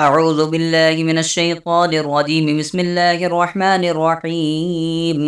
أعوذ بالله من الشيطان الرجيم بسم الله الرحمن الرحيم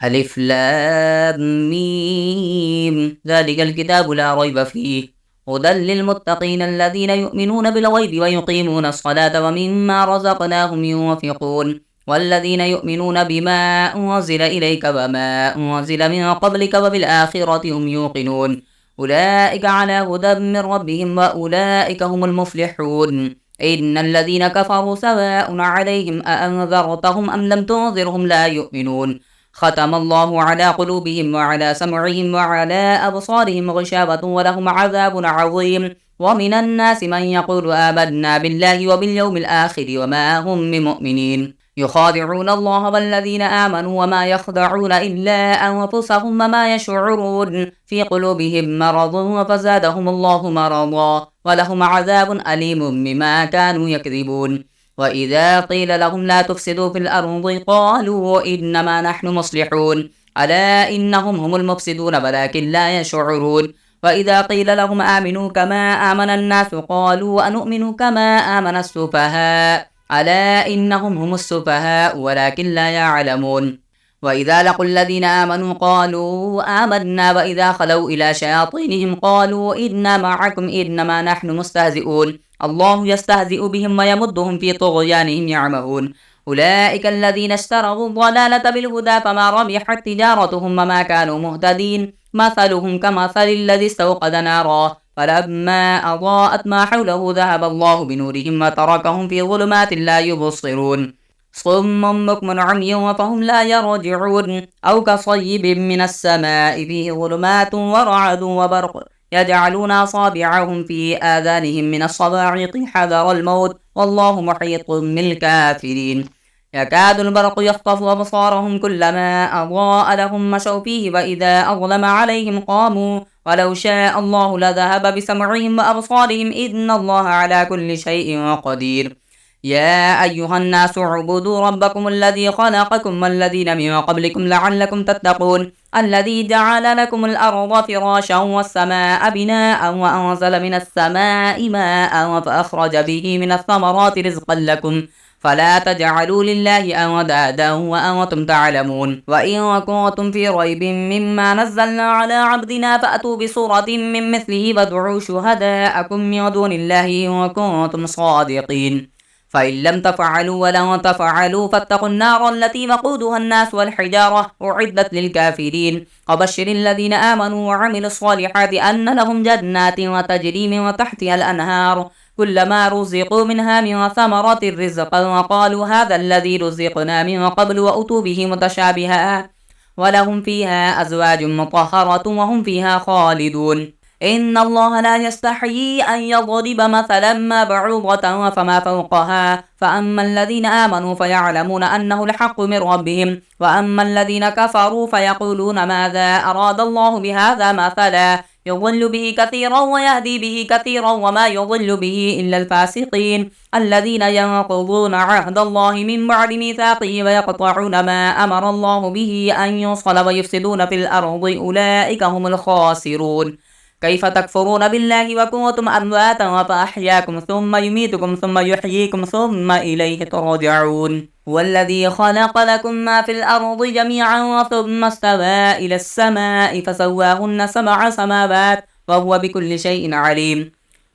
ألف لام ميم ذلك الكتاب لا ريب فيه هدى للمتقين الذين يؤمنون بالغيب ويقيمون الصلاة ومما رزقناهم ينفقون والذين يؤمنون بما أنزل إليك وما أنزل من قبلك وبالآخرة هم يوقنون أولئك على هدى من ربهم وأولئك هم المفلحون إن الذين كفروا سواء عليهم أأنذرتهم أم لم تنذرهم لا يؤمنون ختم الله على قلوبهم وعلى سمعهم وعلى أبصارهم غشاوة ولهم عذاب عظيم ومن الناس من يقول آمنا بالله وباليوم الآخر وما هم بمؤمنين يخادعون الله والذين آمنوا وما يخدعون إلا أنفسهم وما يشعرون في قلوبهم مرض فزادهم الله مرضا ولهم عذاب أليم بما كانوا يكذبون وإذا قيل لهم لا تفسدوا في الأرض قالوا إنما نحن مصلحون ألا إنهم هم المفسدون ولكن لا يشعرون وإذا قيل لهم آمنوا كما آمن الناس قالوا أنؤمن كما آمن السفهاء ألا إنهم هم السفهاء ولكن لا يعلمون وإذا لقوا الذين آمنوا قالوا آمنا وإذا خلوا إلى شياطينهم قالوا إنا معكم إنما نحن مستهزئون الله يستهزئ بهم ويمدهم في طغيانهم يعمهون أولئك الذين اشتروا الضلالة بالهدى فما ربحت تجارتهم وما كانوا مهتدين مثلهم كمثل الذي استوقد نارا فلما أضاءت ما حوله ذهب الله بنورهم وتركهم في ظلمات لا يبصرون صم بكم عمي فهم لا يرجعون أو كصيب من السماء فيه ظلمات ورعد وبرق يجعلون أصابعهم في آذانهم من الصواعق حذر الموت والله محيط بالكافرين يكاد البرق يخطف أبصارهم كلما أضاء لهم مشوا فيه وإذا أظلم عليهم قاموا ولو شاء الله لذهب بسمعهم وأبصارهم إن الله على كل شيء قدير يا أيها الناس اعبدوا ربكم الذي خلقكم والذين من قبلكم لعلكم تتقون الذي جعل لكم الأرض فراشا والسماء بناء وأنزل من السماء ماء فأخرج به من الثمرات رزقا لكم فلا تجعلوا لله أندادا وأنتم تعلمون وإن كنتم في ريب مما نزلنا على عبدنا فأتوا بسورة من مثله وادعوا شهداءكم من دون الله إن كنتم صادقين فإن لم تفعلوا ولن تفعلوا فاتقوا النار التي وقودها الناس والحجارة أعدت للكافرين وبشر الذين آمنوا وعملوا الصالحات أن لهم جنات وتجري من تحتها الأنهار كلما رزقوا منها من ثمرة رزقا وقالوا هذا الذي رزقنا من قبل وأتوا به متشابها ولهم فيها أزواج مطهرة وهم فيها خالدون إن الله لا يستحيي أن يضرب مثلا ما بعوضة فما فوقها فأما الذين آمنوا فيعلمون أنه الحق من ربهم وأما الذين كفروا فيقولون ماذا أراد الله بهذا مثلا يضل به كثيرا ويهدي به كثيرا وما يضل به إلا الفاسقين الذين ينقضون عهد الله من بعد ميثاقه ويقطعون ما أمر الله به أن يوصل ويفسدون في الأرض أولئك هم الخاسرون كيف تكفرون بالله وكنتم أمواتا فأحياكم ثم يميتكم ثم يحييكم ثم إليه ترجعون هو الذي خلق لكم ما في الأرض جميعا ثم استوى إلى السماء فسواهن 7 سماوات وهو بكل شيء عليم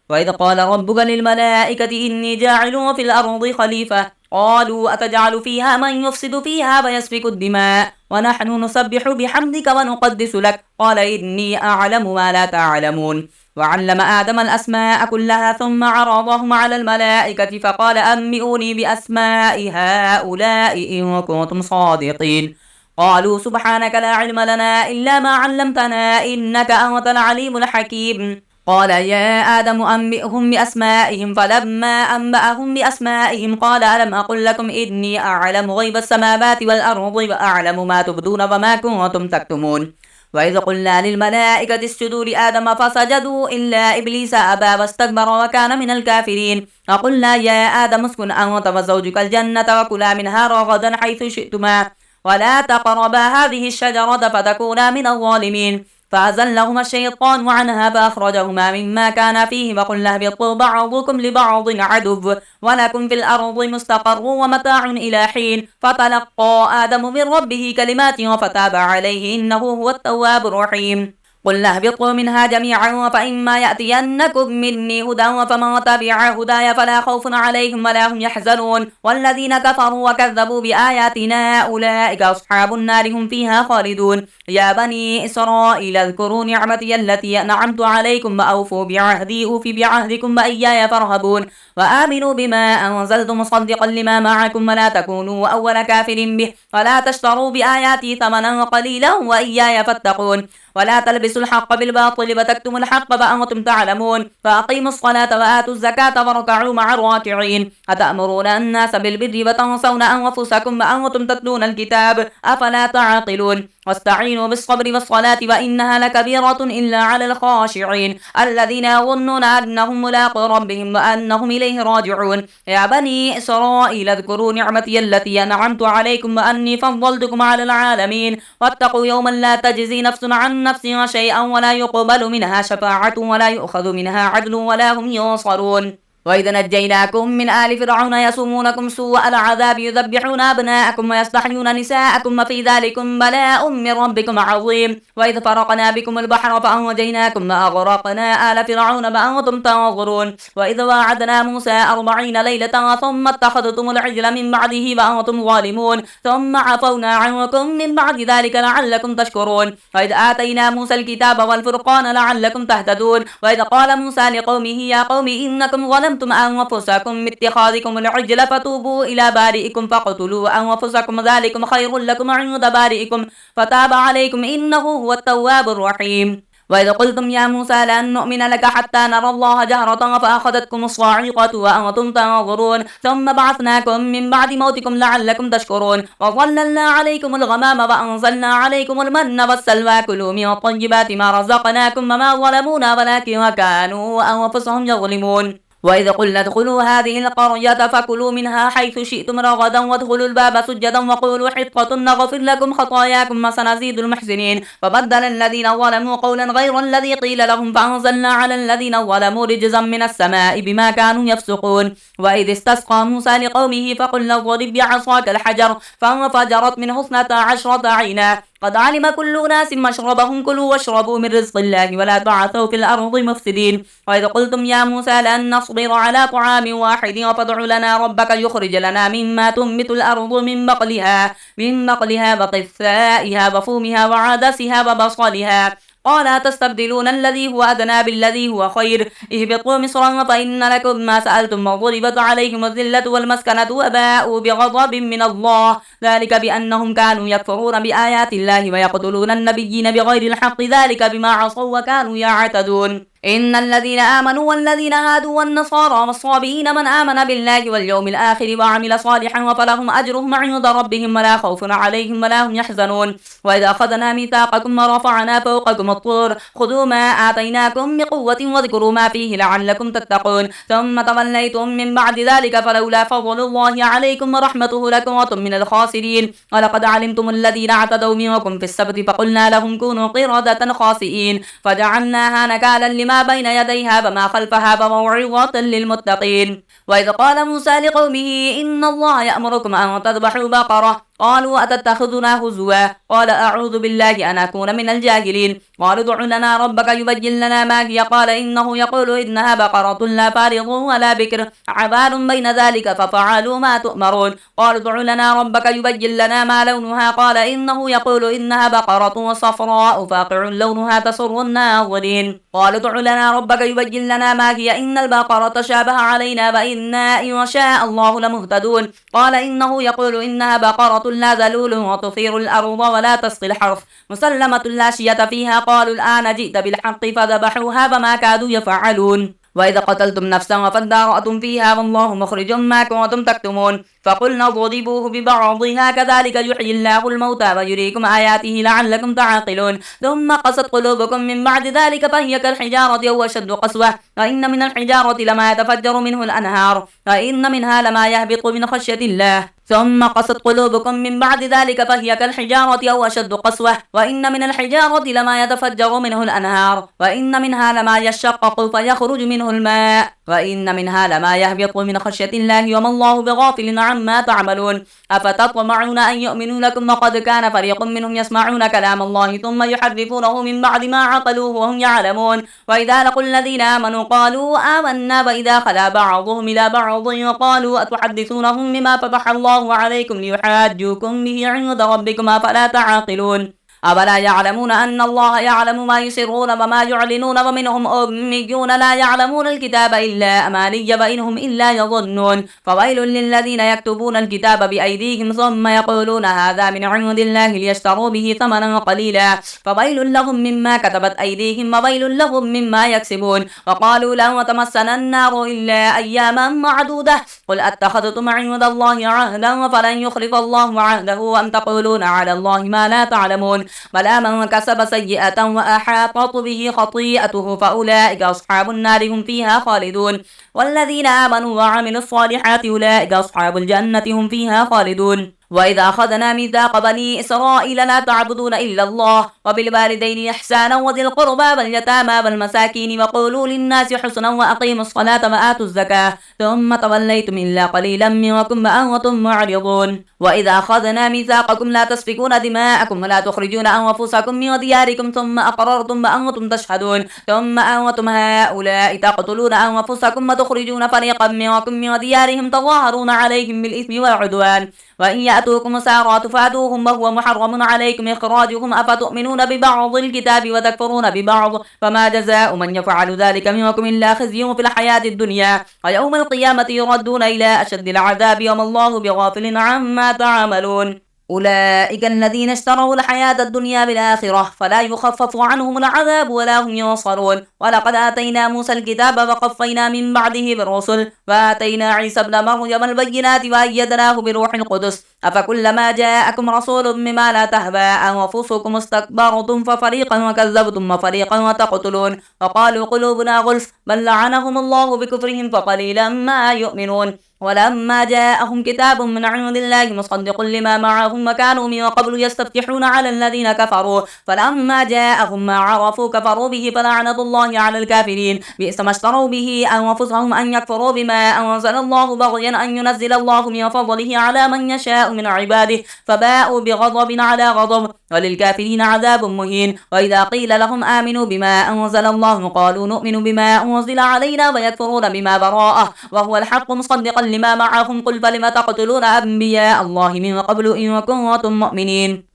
وإذ قال ربك للملائكة إني جاعل في الأرض خليفة قالوا أتجعل فيها من يفسد فيها ويسفك الدماء ونحن نسبح بحمدك ونقدس لك قال إني أعلم ما لا تعلمون وعلم آدم الأسماء كلها ثم عرضهم على الملائكة فقال أنبئوني بأسماء هؤلاء إن كنتم صادقين قالوا سبحانك لا علم لنا إلا ما علمتنا إنك أنت العليم الحكيم قال يا آدم أنبئهم بأسمائهم فلما أنبأهم بأسمائهم قال ألم أقل لكم إني أعلم غيب السماوات والأرض وأعلم ما تبدون وما كنتم تكتمون وإذ قلنا للملائكة اسجدوا لآدم فسجدوا إلا إبليس أبى واستكبر وكان من الكافرين فقلنا يا آدم اسكن أنت وزوجك الجنة وكلا منها رغدا حيث شئتما ولا تقربا هذه الشجرة فتكونا من الظالمين فأزلهما الشيطان عنها فأخرجهما مما كان فيه وقلنا اهبطوا بعضكم لبعض عدو ولكم في الأرض مستقر ومتاع إلى حين فتلقى آدم من ربه كلمات فتاب عليه إنه هو التواب الرحيم قلنا اهبطوا منها جميعا فإما يأتينكم مني هدى فمن تبع هداي فلا خوف عليهم ولا هم يحزنون والذين كفروا وكذبوا بآياتنا أولئك أصحاب النار هم فيها خالدون يا بني إسرائيل اذكروا نعمتي التي أنعمت عليكم وأوفوا بعهدي أوف بعهدكم وإياي فارهبون وآمنوا بما أنزلت مصدقا لما معكم ولا تكونوا أول كافر به ولا تشتروا بآياتي ثمنا قليلا وإياي فاتقون ولا تلبسوا الحق بالباطل وتكتموا الحق وأنتم تعلمون فأقيموا الصلاة وآتوا الزكاة واركعوا مع الراكعين أتأمرون الناس بالبر وتنسون أنفسكم وأنتم تتلون الكتاب أفلا تعقلون واستعينوا بالصبر والصلاة وإنها لكبيرة إلا على الخاشعين الذين يظنون أنهم ملاقو ربهم وأنهم إليه راجعون يا بني إسرائيل اذكروا نعمتي التي أنعمت عليكم وأني فضلتكم على العالمين واتقوا يوما لا تجزي نفس عن نفس شيئا ولا يقبل منها شفاعة ولا يؤخذ منها عدل ولا هم ينصرون وإذا نجيناكم من آل فرعون يسومونكم سوء العذاب يذبحون أبناءكم ويستحيون نساءكم وفي ذلكم بلاء من ربكم عظيم وإذ فرقنا بكم البحر فأنجيناكم وأغرقنا آل فرعون وأنتم تنظرون وإذ واعدنا موسى 40 ليلة ثم اتخذتم العجل من بعده وأنتم ظالمون ثم عفونا عنكم من بعد ذلك لعلكم تشكرون وإذ آتينا موسى الكتاب والفرقان لعلكم تهتدون وإذ قال موسى لقومه يا قوم إنكم ظلمتم أنفسكم باتخاذكم العجل فتوبوا إلى بارئكم فاقتلوا أنفسكم ذلكم خير لكم عند بارئكم فتاب عليكم إنه هو التواب الرحيم وإذ قلتم يا موسى لن نؤمن لك حتى نرى الله جهرة فأخذتكم الصاعقة وأنتم تنظرون ثم بعثناكم من بعد موتكم لعلكم تشكرون وظللنا عليكم الغمام وأنزلنا عليكم المن والسلوى كلوا من طيبات ما رزقناكم وما ظلمونا ولكن كانوا أنفسهم يظلمون وإذا قلنا ادخلوا هذه القرية فكلوا منها حيث شئتم رغدا وادخلوا الباب سجدا وقولوا حطة نغفر لكم خطاياكم وسنزيد المحسنين فبدل الذين ظلموا قولا غير الذي قيل لهم فأنزلنا على الذين ظلموا رجزا من السماء بما كانوا يفسقون وإذ استسقى موسى لقومه فقلنا اضرب بعصاك الحجر فانفجرت منه 12 عينا قد علم كل أناس مشربهم كلوا واشربوا من رزق الله ولا تعثوا في الأرض مفسدين وإذ قلتم يا موسى لن نصبر على طعام واحد فادع لنا ربك يخرج لنا مما تنبت الأرض من بقلها وقثائها وفومها وعدسها وبصلها قال تستبدلون الذي هو أدنى بالذي هو خير اهبطوا مصرا فإن لكم ما سألتم وضربت عليهم الذلة والمسكنة وباءوا بغضب من الله ذلك بأنهم كانوا يكفرون بآيات الله ويقتلون النبيين بغير الحق ذلك بما عصوا وكانوا يعتدون إن الذين آمنوا والذين هادوا والنصارى والصابئين من آمن بالله واليوم الآخر وعمل صالحا فلهم أجرهم عند ربهم ولا خوف عليهم ولا هم يحزنون وإذا أخذنا ميثاقكم ورفعنا فوقكم الطور خذوا ما آتيناكم بقوة واذكروا ما فيه لعلكم تتقون ثم توليتم من بعد ذلك فلولا فضل الله عليكم ورحمته لكنتم من الخاسرين ولقد علمتم الذين اعتدوا منكم في السبت فقلنا لهم كونوا قردة خاسئين فجعلناها نكالا لما بين يديها وما خلفها وموعظة للمتقين وإذ قال موسى لقومه إن الله يأمركم أن تذبحوا بقرة قالوا أتتخذنا هزوا قال أعوذ بالله أن أكون من الجاهلين قالوا ادع لنا ربك يبين لنا ما هي قال إنه يقول إنها بقرة لا فارض ولا بكر عباد بين ذلك ففعلوا ما تؤمرون قالوا ادع لنا ربك يبين لنا ما لونها قال إنه يقول إنها بقرة صفراء فاقع لونها تسر الناظرين قالوا ادع لنا ربك يبين لنا ما هي إن البقرة تشابه علينا وإنا إن شاء الله لمهتدون قال إنه يقول إنها بقرة لا ذلول وتثير الأرض ولا تسقي الحرث مسلمة لا شية فيها قالوا الآن جئت بالحق فذبحوها وما كادوا يفعلون وإذا قتلتم نفسا فادارأتم فيها والله مخرج ما كنتم تكتمون فقلنا اضربوه ببعضها كذلك يحيي الله الموتى ويريكم آياته لعلكم تعقلون ثم قست قلوبكم من بعد ذلك فهي كالحجارة أو أشد قسوة وإن من الحجارة لما يتفجر منه الأنهار وإن منها لما يهبط من خشية الله ثم قست قلوبكم من بعد ذلك فهي كالحجارة أو أشد قسوة وإن من الحجارة لما يتفجر منه الأنهار وإن منها لما يشقق فيخرج منه الماء وإن منها لما يهبط من خشية الله وما الله بغافل عما تعملون أفتطمعون أن يؤمنوا لكم وقد كان فريق منهم يسمعون كلام الله ثم يحرفونه من بعد ما عقلوه وهم يعلمون وإذا لقوا الذين آمنوا قالوا آمنا وإذا خلا بعضهم إلى بعض وقالوا أتحدثونهم بما فتح الله عليكم ليحاجوكم به عند ربكم أفلا تعقلون أفلا يعلمون أن الله يعلم ما يسرون وما يعلنون ومنهم أميون لا يعلمون الكتاب إلا أماني وإنهم إلا يظنون فويل للذين يكتبون الكتاب بأيديهم ثم يقولون هذا من عند الله ليشتروا به ثمنا قليلا فويل لهم مما كتبت أيديهم وويل لهم مما يكسبون وقالوا لن تمسنا النار إلا أياما معدودة قل أتخذتم عند الله عهدا فلن يخلف الله عهده أم تقولون على الله ما لا تعلمون بلى من كسب سيئة وأحاطت به خطيئته فأولئك أصحاب النار هم فيها خالدون والذين آمنوا وعملوا الصالحات أولئك أصحاب الجنة هم فيها خالدون وإذا أخذنا ميثاق بني إسرائيل لا تعبدون إلا الله وبالوالدين إحسانا وذي القربى واليتامى والمساكين وقولوا للناس حسنا وأقيموا الصلاة وآتوا الزكاة ثم توليتم إلا قليلا منكم وأنتم معرضون وإذا أخذنا ميثاقكم لا تسفكون دماءكم ولا تخرجون أنفسكم من دياركم ثم أقررتم وأنتم تشهدون ثم أنتم هؤلاء تقتلون أنفسكم وتخرجون فريقا منكم من ديارهم تظاهرون عليهم بالإثم والعدوان وإن يأتوكم سارى تفادوهم وهو محرم عليكم إخراجهم أفتؤمنون ببعض الكتاب وتكفرون ببعض فما جزاء من يفعل ذلك منكم إلا خزي في الحياة الدنيا ويوم القيامة يردون إلى أشد العذاب وما الله بغافل عما تعملون أولئك الذين اشتروا الحياة الدنيا بالآخرة فلا يخفف عنهم العذاب ولا هم ينصرون ولقد آتينا موسى الكتاب وقفينا من بعده بالرسل وآتينا عيسى ابن مريم البينات وأيدناه بروح القدس أفكلما جاءكم رسول بما لا تهوى أنفسكم استكبرتم ففريقا وكذبتم وفريقا وتقتلون وقالوا قلوبنا غلف بل لعنهم الله بكفرهم فقليلا ما يؤمنون ولما جاءهم كتاب من عند الله مصدق لما معهم وكانوا من قبل يستفتحون على الذين كفروا فلما جاءهم ما عرفوا كفروا به فلعنة الله على الكافرين بئس ما اشتروا به أنفسهم أن يكفروا بما أنزل الله بغيا أن ينزل الله من فضله على من يشاء من عباده فباءوا بغضب على غضب وللكافرين عذاب مهين وإذا قيل لهم آمنوا بما أنزل الله قالوا نؤمن بما أنزل علينا ويكفرون بما براءه وهو الحق مصدقا لما معهم قل فلم تقتلون أنبياء الله من قبل إن كنتم مؤمنين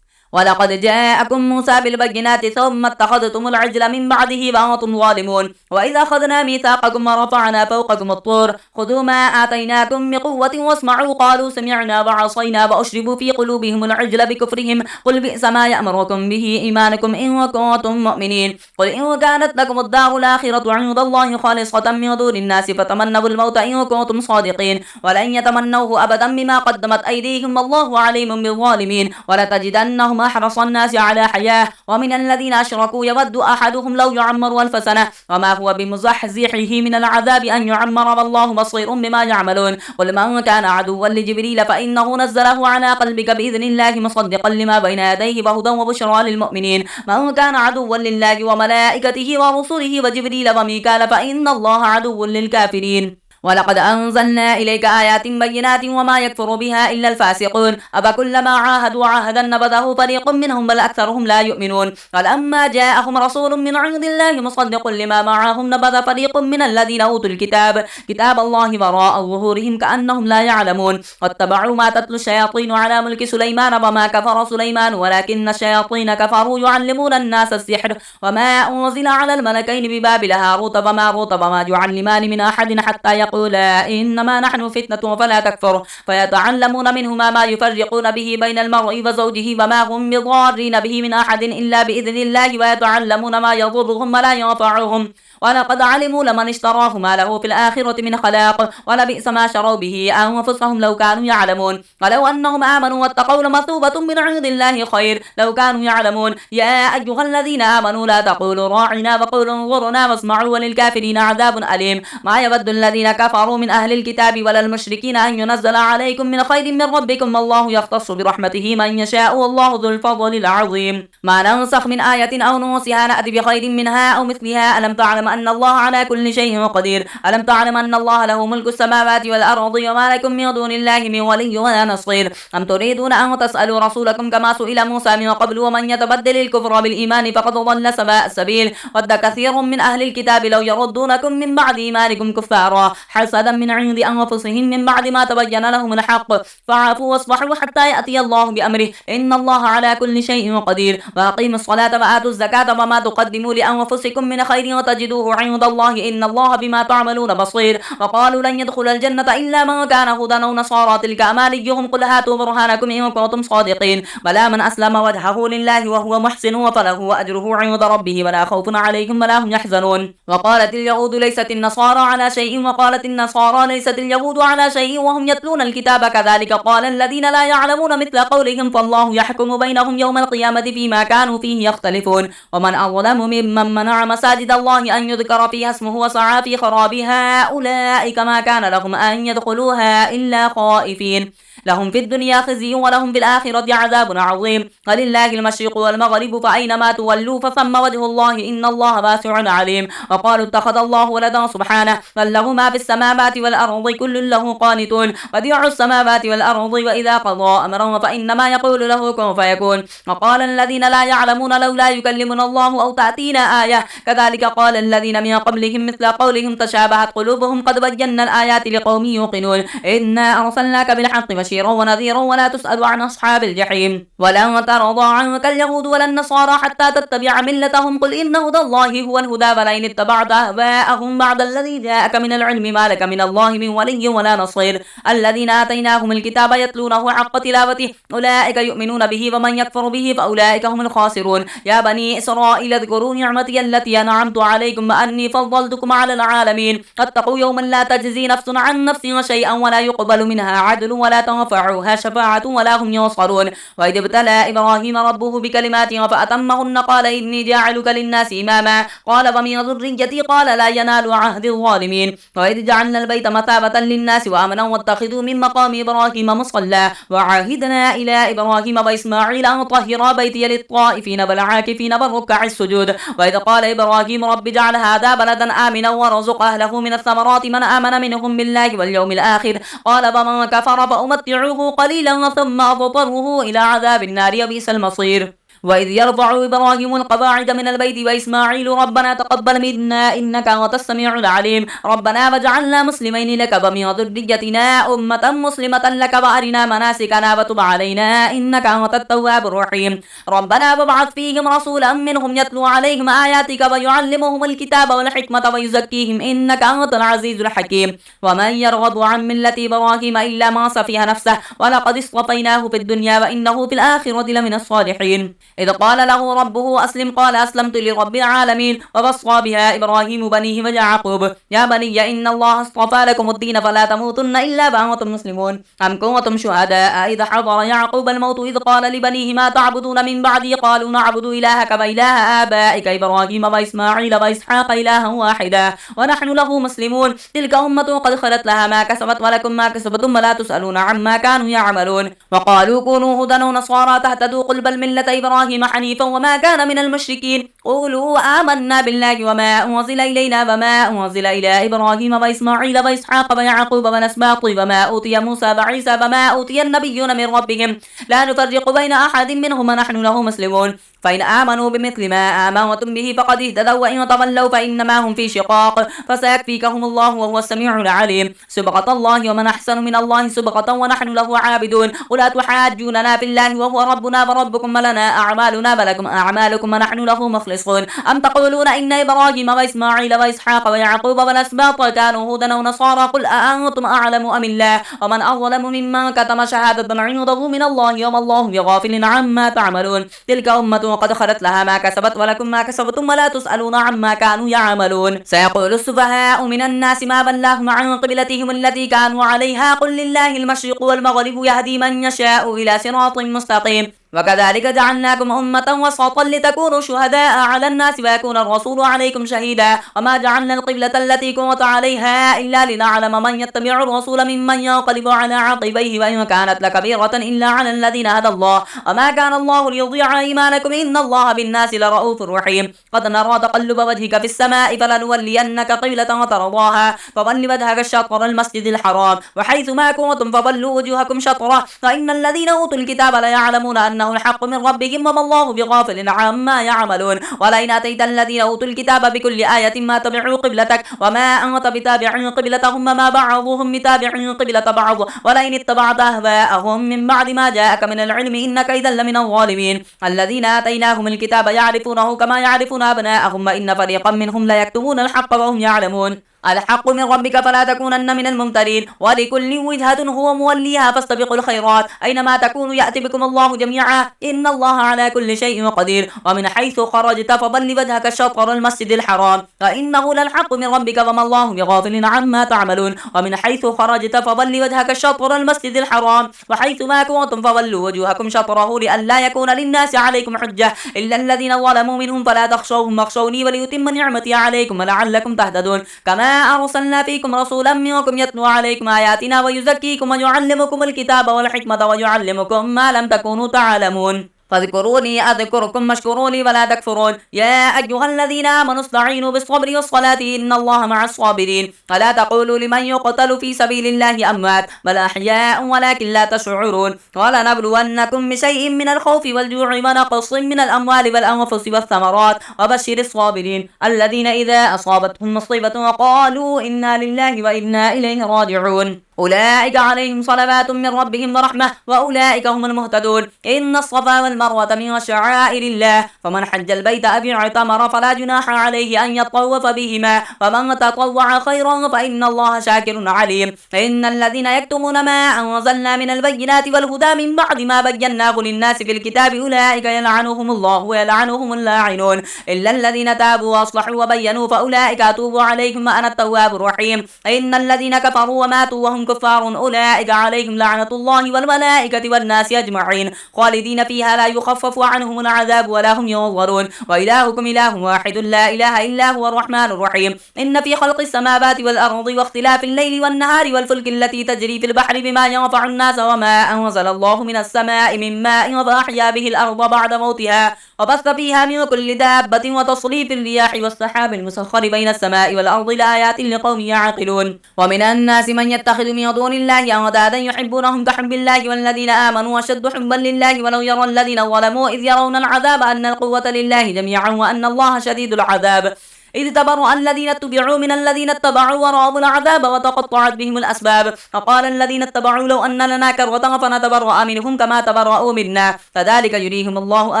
ولقد جاءكم موسى بالبينات ثم اتخذتم العجل من بعده وأنتم ظالمون وإذا أخذنا ميثاقكم ورفعنا فوقكم الطور خذوا ما آتيناكم بقوة واسمعوا قالوا سمعنا وعصينا وأشربوا في قلوبهم العجل بكفرهم قل بئس ما يأمركم به إيمانكم إن كنتم مؤمنين قل إن كانت لكم الدار الآخرة عند الله خالصة من دون الناس فتمنوا الموت إن كنتم صادقين ولن يتمنوه أبدا بما قدمت أيديهم والله عليم بالظالمين ولتجدنهم أحرص الناس على حياة ومن الذين أشركوا يود أحدهم لو يعمر 1000 سنة وما هو بمزحزحه من العذاب أن يعمر والله بصير بما يعملون قل من كان عدوا لجبريل فإنه نزله على قلبك بإذن الله مصدقا لما بين يديه وهدى وبشرى للمؤمنين من كان عدوا لله وملائكته ورسله وجبريل وميكال فإن الله عدو للكافرين ولقد أنزلنا إليك آيات بينات وما يكفر بها إلا الفاسقون أفكلما عاهدوا عهدا نبذه فريق منهم بل أكثرهم لا يؤمنون ولما جاءهم رسول من عند الله مصدق لما معهم نبذ فريق من الذين أوتوا الكتاب كتاب الله وراء ظهورهم كأنهم لا يعلمون واتبعوا ما تتلو الشياطين على ملك سليمان وما كفر سليمان ولكن الشياطين كفروا يعلمون الناس السحر وما أنزل على الملكين ببابل هاروت وماروت وما يعلمان من أحد حتى يقولا إنما نحن فتنة فلا تكفر فيتعلمون منهما ما يفرقون به بين المرء وزوجه وما هم بضارين به من أحد إلا بإذن الله ويتعلمون ما يضرهم ولا ينفعهم ولقد علموا لمن اشتراه ما له في الآخرة من خلاق ولبئس ما شروا به أنفسهم لو كانوا يعلمون ولو أنهم آمنوا واتقوا لمثوبة من عند الله خير لو كانوا يعلمون يا أيها الذين آمنوا لا تقولوا راعنا وقولوا انظرنا واسمعوا وللكافرين عذاب أليم ما يود الذين كفروا من أهل الكتاب ولا المشركين أن ينزل عليكم من خير من ربكم والله يختص برحمته من يشاء والله ذو الفضل العظيم ما ننسخ من آية أو ننسها نأتي بخير منها أو مثلها ألم تعلم أن الله على كل شيء قدير ألم تعلم أن الله له ملك السماوات والأرض وما لكم من دون الله من ولي ولا نصير أم تريدون أن تسألوا رسولكم كما سئل موسى من قبل ومن يتبدل الكفر بالإيمان فقد ضل سواء السبيل ود كثير من أهل الكتاب لو يردونكم من بعد إيمانكم كفارا حسدا من عند أنفسهم من بعد ما تبين لهم الحق فاعفوا واصفحوا حتى يأتي الله بأمره إن الله على كل شيء قدير وأقيموا الصلاة وآتوا الزكاة وما تقدموا لأنفسكم من خير وتجدوه عند الله إن الله بما تعملون بصير وقالوا لن يدخل الجنة إلا من كان هودا أو نصارى تلك أمانيهم قل هاتوا برهانكم إن كنتم صادقين بلى من أسلم وجهه لله وهو محسن فله أجره عند ربه ولا خوف عليهم ولا هم يحزنون وقالت اليهود ليست النصارى على شيء وقالت النصارى ليست اليهود على شيء وهم يتلون الكتاب كذلك قال الذين لا يعلمون مثل قولهم فالله يحكم بينهم يوم القيامة فيما كانوا فيه يختلفون ومن أظلم ممن منع مساجد الله أن يذكر فيها اسمه وسعى في خرابها أولئك ما كان لهم أن يدخلوها إلا خائفين لهم في الدنيا خزي ولهم في الآخرة عذاب عظيم ولله المشرق والمغرب فأينما تولوا فثم وجه الله إن الله واسع عليم وقالوا اتخذ الله ولدا سبحانه بل له ما في السماوات والأرض كل له قانتون بديع السماوات والأرض وإذا قضى أمرا فإنما يقول له كن فيكون وقال الذين لا يعلمون لولا يكلمنا الله أو تأتينا آية كذلك قال الذين من قبلهم مثل قولهم تشابهت قلوبهم قد بينا الآيات لقوم يوقنون إنا أرسلناك بالحق بشيرا ونذيرا ولا تسأل عن أصحاب الجحيم ولن ترضى عنك اليهود ولا النصارى حتى تتبع ملتهم قل إن هدى الله هو الهدى ولئن اتبعت أهواءهم بعد الذي جاءك من العلم ما لك من الله من ولي ولا نصير الذين آتيناهم الكتاب يتلونه حق تلاوته أولئك يؤمنون به ومن يكفر به فأولئك هم الخاسرون يا بني إسرائيل اذكروا نعمتي التي أنعمت عليكم وأني فضلتكم على العالمين واتقوا يوما لا تجزي نفس عن نفس شيئا ولا يقبل منها عدل ولا تنفعها شفاعة ولا هم ينصرون وإذ ابتلى إبراهيم ربه بكلمات فأتمهن قال إني جاعلك للناس إماما قال ومن ذريتي قال لا ينال عهد الظالمين وإذ جعلنا البيت مثابة للناس وأمنا واتخذوا من مقام إبراهيم مصلى وعاهدنا إلى إبراهيم وإسماعيل أن طهرا بيتي للطائفين والعاكفين والركع السجود وإذ قال إبراهيم رب اجعل هذا بلدا آمنا وارزق أهله من الثمرات من آمن منهم بالله واليوم الآخر قال ومن كفر فأمتعه قليلا ثم أضطره إلى عذاب النار وبئس المصير وإذ يرفع إبراهيم القواعد من البيت وإسماعيل ربنا تقبل منا إنك أنت السميع العليم ربنا واجعلنا مسلمين لك ومن ذريتنا أمة مسلمة لك وأرنا مناسكنا وتب علينا إنك أنت التواب الرحيم ربنا وابعث فيهم رسولا منهم يتلو عليهم آياتك ويعلمهم الكتاب والحكمة ويزكيهم إنك أنت العزيز الحكيم ومن يرغب عن ملة إبراهيم إلا ما سفيه نفسه ولقد اصطفيناه في الدنيا وإنه في الآخرة لمن الصالحين إذ قال له ربه أسلم قال أسلمت لرب العالمين ووصى بها إبراهيم بنيه ويعقوب يا بني إن الله اصطفى لكم الدين فلا تموتن إلا وأنتم مسلمون أم كنتم شهداء إذ حضر يعقوب الموت إذ قال لبنيه ما تعبدون من بعدي قالوا نعبد إلهك وإله آبائك إبراهيم وإسماعيل وإسحاق إلها واحدا ونحن له مسلمون تلك أمة قد خلت لها ما كسبت ولكم ما كسبتم ولا تسألون عما كانوا يعملون وقالوا كونوا هدى ونصارى تهتدوا قل بل ملة إبراهيم حنيفا وما كان من المشركين قولوا آمنا بالله وما أنزل إلينا وما أنزل إلى إبراهيم وإسماعيل وإسحاق ويعقوب والأسباط وما أوتي موسى وعيسى وما أوتي النبيون من ربهم لا نفرق بين أحد منهم ونحن له مسلمون فإن آمنوا بمثل ما آمنتم به فقد اهتدوا وإن تولوا فإنما هم في شقاق فسيكفيكهم الله وهو السميع العليم سبغة الله ومن أحسن من الله سبغة ونحن له عابدون ولا تحاجوننا في الله وهو ربنا وربكم ولنا أعمال أعمالنا ولكم أعمالكم ونحن له مخلصون. أم تقولون إن إبراهيم وإسماعيل وإسحاق ويعقوب والأسباط كانوا هودا أو نصارى؟ قل أأنتم أعلم أم الله؟ ومن أظلم ممن كتم شهادة عنده من الله وما الله بغافل عما تعملون. تلك أمة قد خلت لها ما كسبت ولكم ما كسبتم ولا تسألون عما كانوا يعملون. سيقول السفهاء من الناس ما ولاهم عن قبلتهم التي كانوا عليها قل لله المشرق والمغرب يهدي من يشاء إلى صراط مستقيم. وكذلك جعلناكم أمة وسطا لتكونوا شهداء على الناس ويكون الرسول عليكم شهيدا. وما جعلنا القبلة التي كنت عليها إلا لنعلم من يتبع الرسول ممن ينقلب على عقبيه وإن كانت لكبيرة إلا على الذين هدى الله. وما كان الله ليضيع إيمانكم إن الله بالناس لرؤوف رحيم. قد نرى تقلب وجهك في السماء فلنولينك قبلة ترضاها فول وجهك شطر المسجد الحرام وحيث ما كنتم فولوا وجوهكم شطره. فإن الذين أوتوا الكتاب ليعلمون أنه الحق من ربهم وما الله بغافل عما يعملون. ولئن أتيت الذين أوتوا الكتاب بكل آية ما تبعوا قبلتك وما أنت بتابع قبلتهم وما بعضهم بتابع قبلة بعض. ولئن اتبعت أهواءهم من بعد ما جاءك من العلم إنك إذا لمن الظالمين. الذين آتيناهم الكتاب يعرفونه كما يعرفون أبناءهم وإن فريقا منهم ليكتمون الحق وهم يعلمون. الحق من ربك فلا تكونن من الممترين. ولكل وجهة هو موليها فاستبقوا الخيرات أينما تكونوا يأتي بكم الله جميعا إن الله على كل شيء قدير. ومن حيث خرجت فضل وجهك شطر المسجد الحرام فإنه للحق من ربك وما الله بغافل عما تعملون. ومن حيث خرجت فضل وجهك شطر المسجد الحرام وحيث ما كنتم فولوا وجوهكم شطره لئلا يكون للناس عليكم حجة إلا الذين ظلموا منهم فلا تخشوهم واخشوني وليتم نعمتي عليكم ولعلكم تهتدون. كما أرسلنا فيكم رسولا منكم يتلو عليكم آياتنا ويزكيكم ويعلمكم الكتاب والحكمة ويعلمكم ما لم تكونوا تعلمون. فاذكروني أذكركم واشكروا لي ولا تكفرون. يا أيها الذين آمنوا استعينوا بالصبر والصلاة إن الله مع الصابرين. فلا تقولوا لمن يقتل في سبيل الله أموات بل أحياء ولكن لا تشعرون. ولنبلونكم بشيء من الخوف والجوع ونقص من الأموال والأنفس والثمرات وبشر الصابرين الذين إذا أصابتهم مصيبة قالوا إنا لله وإنا إليه راجعون. أولئك عليهم صلوات من ربهم ورحمة وأولئك هم المهتدون. إن الصفا والمروة من شعائر الله فمن حج البيت أو اعتمر فلا جناح عليه أن يطوف بهما ومن تطوع خيرا فإن الله شاكر عليم. إن الذين يكتمون ما أنزلنا من البينات والهدى من بعد ما بيناه للناس في الكتاب أولئك يلعنهم الله ويلعنهم اللاعنون إلا الذين تابوا وأصلحوا وبينوا فأولئك أتوب عليهم وأنا التواب الرحيم. إن الذين كفروا وماتوا وهم كفار أولئك عليهم لعنة الله والملائكة والناس أجمعين خالدين فيها لا يخفف عنهم العذاب ولا هم ينظرون. وإلهكم إله واحد لا إله إلا هو الرحمن الرحيم. إن في خلق السماوات والأرض واختلاف الليل والنهار والفلك التي تجري في البحر بما ينفع الناس وما أنزل الله من السماء من ماء فأحيا به الأرض بعد موتها وبث فيها من كل دابة وتصريف الرياح والسحاب المسخر بين السماء والأرض لآيات لقوم يعقلون. ومن الناس من يتخذ من دون الله أندادا يحبونهم كحب الله والذين آمنوا أشد حبا لله ولو يرى الذين ظلموا إذ يرون العذاب أن القوة لله جميعا وأن الله شديد العذاب. إذ تبرأ الذين اتبعوا من الذين اتبعوا ورأوا العذاب وتقطعت بهم الأسباب. فقال الذين اتبعوا لو أن لنا كرة فنتبرأ منهم كما تبرأوا منا فذلك يريهم الله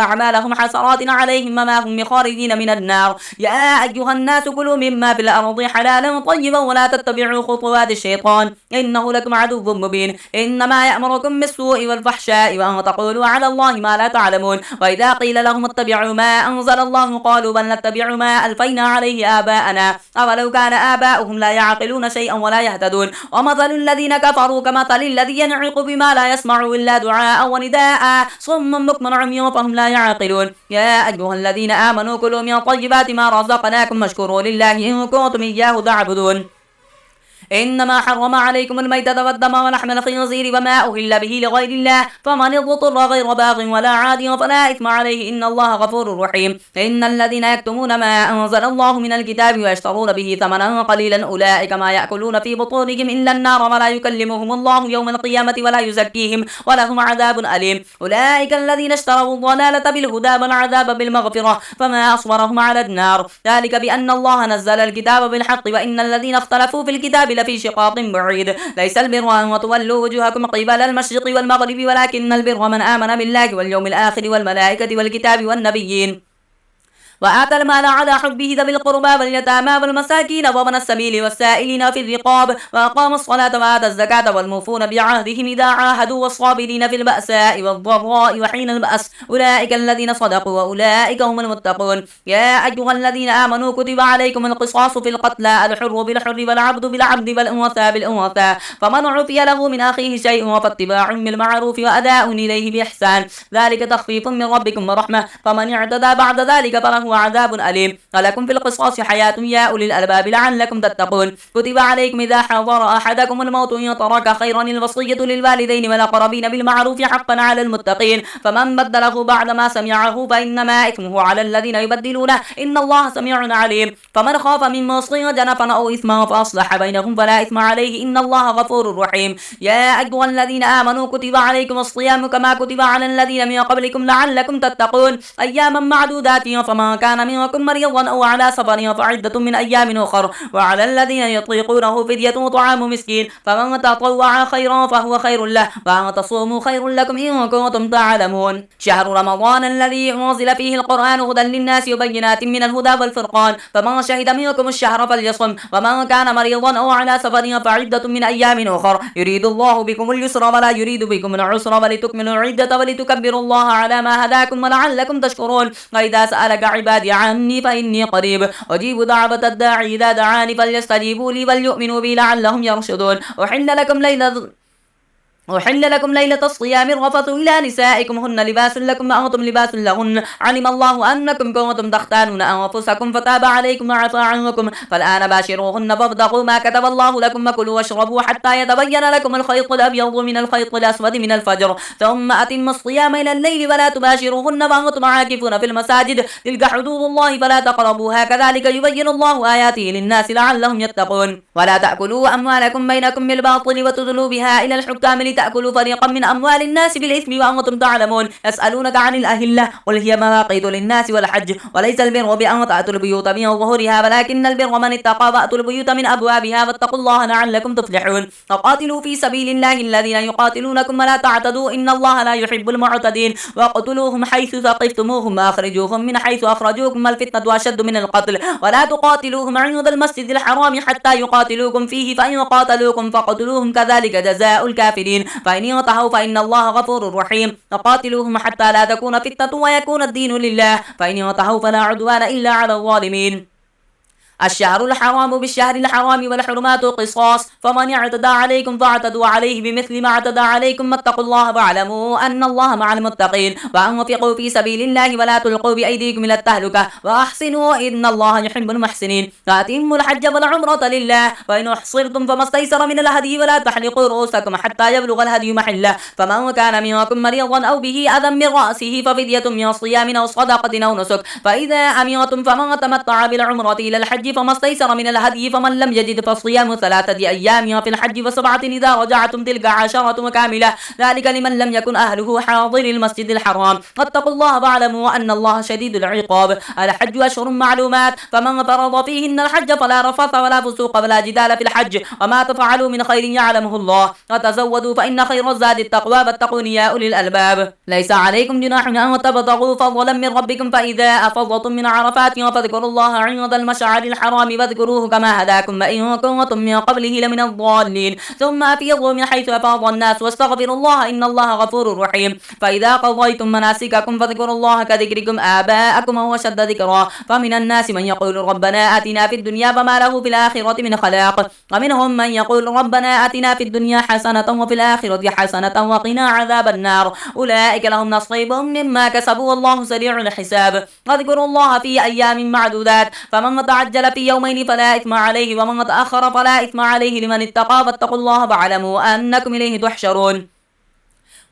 أعمالهم حسرات عليهم وما هم بخارجين من النار. يا أيها الناس كلوا مما في الأرض حلالا طيبا ولا تتبعوا خطوات الشيطان إنه لكم عدو مبين. إنما يأمركم بالسوء والفحشاء وأن تقولوا على الله ما لا تعلمون. وإذا قيل لهم اتبعوا ما أنزل الله قالوا بل نتبع ما ألفينا عليه آباءنا أولو كان آباؤهم لا يعقلون شيئا ولا يهتدون. ومثل الذين كفروا كمثل الذي ينعق بما لا يسمع إلا دعاء ونداء صم بكم عمي فهم لا يعقلون. يا أيها الذين آمنوا كلوا من طيبات ما رزقناكم واشكروا لله إن كنتم إياه تعبدون. إنما حرم عليكم الميتة والدم ولحم الخنزير وما أهل به لغير الله فمن اضطر غير باغ ولا عاد فلا إثم عليه إن الله غفور رحيم. إن الذين يكتمون ما أنزل الله من الكتاب ويشترون به ثمنا قليلا أولئك ما يأكلون في بطونهم إلا النار ولا يكلمهم الله يوم القيامة ولا يزكيهم ولهم عذاب أليم. أولئك الذين اشتروا الضلالة بالهدى والعذاب بالمغفرة فما أصبرهم على النار ذلك بأن الله نزل الكتاب بالحق وإن الذين اختلفوا في الكتاب السبل في شقاق بعيد. ليس البر أن تولوا وجوهكم قبل المشرق والمغرب ولكن البر من آمن بالله واليوم الآخر والملائكة والكتاب والنبيين وآتى المال على حبه ذوي القربى واليتامى والمساكين وابن السبيل والسائلين في الرقاب وأقام الصلاة وآتى الزكاة والموفون بعهدهم إذا عاهدوا والصابرين في البأساء والضراء وحين البأس أولئك الذين صدقوا وأولئك هم المتقون. يا أيها الذين آمنوا كتب عليكم القصاص في القتلى الحر بالحر والعبد بالعبد والأنثى بالأنثى فمن عفي له من أخيه شيء فاتباع بالمعروف وأداء إليه بإحسان ذلك تخفيف من ربكم ورحمة فمن اعتدى بعد ذلك فله عذاب أليم. ولكم في القصاص حياة يا أولي الألباب لعلكم تتقون. كتب عليكم إذا حضر أحدكم الموت إن ترك خيرا الوصية للوالدين والأقربين بالمعروف حقا على المتقين فمن بدله بعد ما سمعه فإنما إثمه على الذين يبدلونه إن الله سميع عليم. فمن خاف من موص جنفا أو إثما فأصلح بينهم فلا إثم عليه إن الله غفور رحيم. يا أيها الذين آمنوا كتب عليكم الصيام كما كتب على الذين من قبلكم لعلكم تتقون أياما معدودات فمن كان منكم مريضا أو على سفر فعدة من أيام أخر وعلى الذين يطيقونه فدية طعام مسكين فمن تطوع خيرا فهو خير له وأن تصوموا خير لكم إن كنتم تعلمون. شهر رمضان الذي أنزل فيه القرآن هدى للناس وبينات من الهدى والفرقان فمن شهد منكم الشهر فليصم ومن كان مريضا أو على سفر فعدة من أيام أخر يريد الله بكم اليسر ولا يريد بكم العسر ولتكملوا العدة ولتكبروا الله على ما هداكم ولعلكم تشكرون. وإذا سألك عبادي عني فإني قريب أجيب دعوة الداعي إذا دعاني فليستجيبوا لي وليؤمنوا بي لعلهم يرشدون. أحل لكم ليلة الصيام الرفث إلى نسائكم هن لباس لكم وأنتم لباس لهن علم الله أنكم كنتم تختانون أنفسكم فتاب عليكم وعفى عنكم فالآن باشروهن فابتغوا ما كتب الله لكم وكلوا واشربوا حتى يتبين لكم الخيط الأبيض من الخيط الأسود من الفجر ثم أتموا الصيام إلى الليل ولا تباشروهن وأنتم عاكفون في المساجد تلك حدود الله فلا تقربوها كذلك يبين الله آياته للناس لعلهم يتقون. ولا تأكلوا أموالكم بينكم بالباطل وتدلوا بها إلى الحكام تأكلوا فريقا من أموال الناس بالإثم وأنتم تعلمون. يسألونك عن الأهلة قل هي مواقيت للناس والحج وليس البر بأن تأتوا البيوت من ظهورها ولكن البر من اتقى وأتوا البيوت من أبوابها واتقوا الله لعلكم تفلحون. وقاتلوا في سبيل الله الذين يقاتلونكم ولا تعتدوا إن الله لا يحب المعتدين واقتلوهم حيث ثقفتموهم وأخرجوهم من حيث أخرجوكم الفتنة أشد من القتل ولا تقاتلوهم عند المسجد الحرام حتى يقاتلوكم فيه فإن قاتلوكم فقتلوهم كذلك جزاء الكافرين فإن ينتهوا فإن الله غفور رحيم. وقاتلوهم حتى لا تكون فتنة ويكون الدين لله فإن ينتهوا فلا عدوان إلا على الظالمين. الشهر الحرام بالشهر الحرام والحرمات قصاص فمن اعتدى عليكم فاعتدوا عليه بمثل ما اعتدى عليكم واتقوا الله واعلموا أن الله مع المتقين. وأنفقوا في سبيل الله ولا تلقوا بأيديكم إلى التهلكة وأحسنوا إن الله يحب المحسنين. وأتموا الحج والعمرة لله وإن أحصرتم فما استيسر من الهدي ولا تحلقوا رؤوسكم حتى يبلغ الهدي محله فمن كان منكم مريضا أو به أذى من رأسه ففدية من صيام أو صدقة أو نسك فإذا أمنتم فمن تمتع بالعمرة إلى الحج فما استيسر من الهدي فمن لم يجد فصيام 3 أيام في الحج و7 إذا رجعتم تلك 10 كاملة ذلك لمن لم يكن أهله حاضر المسجد الحرام واتقوا الله واعلموا أن الله شديد العقاب. الحج أشهر معلومات فمن فرض فيهن الحج فلا رفث ولا فسوق ولا جدال في الحج وما تفعلوا من خير يعلمه الله وتزودوا فإن خير الزاد التقوى واتقون يا أولي الألباب. ليس عليكم جناح أن تبتغوا فضلا من ربكم فإذا أفضتم من عرفات فاذكروا الله عند المشعر الحرام واذكروه كما هداكم وإن كنتم من قبله لمن الضالين ثم أفيضوا من حيث أفاض الناس واستغفروا الله إن الله غفور رحيم. فإذا قضيتم مناسككم فاذكروا الله كذكركم آباءكم أو أشد ذكرا فمن الناس من يقول ربنا آتنا في الدنيا فما له في الآخرة من خلاق ومنهم من يقول ربنا آتنا في الدنيا حسنة وفي الآخرة حسنة وقنا عذاب النار أولئك لهم نصيب مما كسبوا والله سريع الحساب. واذكروا الله في أيام معدودات فمن تعجل في يومين فلا إثم عليه ومن تأخر فلا إثم عليه لمن اتقى واتقوا الله واعلموا أنكم إليه تحشرون.